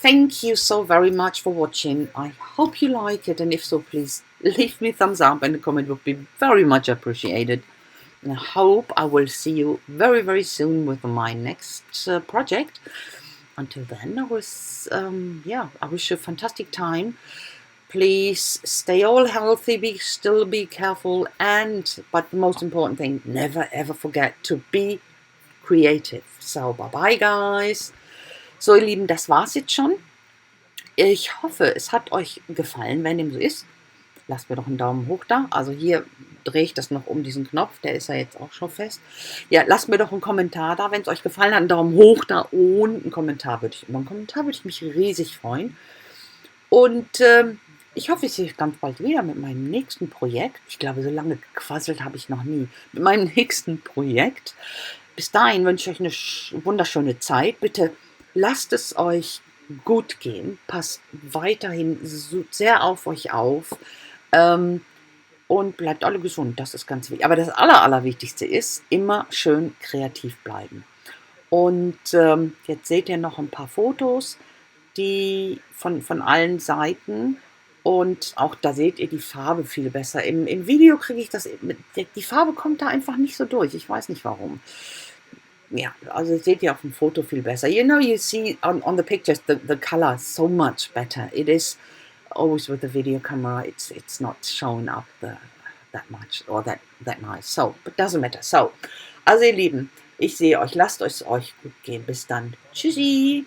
thank you so very much for watching. I hope you like it, and if so, please leave me a thumbs up, and a comment would be very much appreciated. And I hope I will see you very, very soon with my next project. Until then, I wish you a fantastic time. Please stay all healthy, still be careful, but the most important thing, never ever forget to be creative. So, bye bye guys. So, ihr Lieben, das war's jetzt schon. Ich hoffe, es hat euch gefallen. Wenn dem so ist, lasst mir doch einen Daumen hoch da. Also hier drehe ich das noch um diesen Knopf, der ist ja jetzt auch schon fest. Ja, lasst mir doch einen Kommentar da, wenn es euch gefallen hat, einen Daumen hoch da und einen Kommentar über einen Kommentar würde ich mich riesig freuen. Und ich hoffe, ich sehe euch ganz bald wieder mit meinem nächsten Projekt. Ich glaube, so lange gequasselt habe ich noch nie. Mit meinem nächsten Projekt. Bis dahin wünsche ich euch eine wunderschöne Zeit. Bitte lasst es euch gut gehen. Passt weiterhin sehr auf euch auf. Und bleibt alle gesund. Das ist ganz wichtig. Aber das Allerwichtigste ist, immer schön kreativ bleiben. Und jetzt seht ihr noch ein paar Fotos, die von allen Seiten. Und auch da seht ihr die Farbe viel besser. Im Video kriege ich das, die Farbe kommt da einfach nicht so durch. Ich weiß nicht warum. Ja, also seht ihr auf dem Foto viel besser. You know, you see on the pictures the color so much better. It is always with the video camera, it's not showing up that much or that nice. So, but doesn't matter. So, also ihr Lieben, ich sehe euch. Lasst es euch gut gehen. Bis dann. Tschüssi.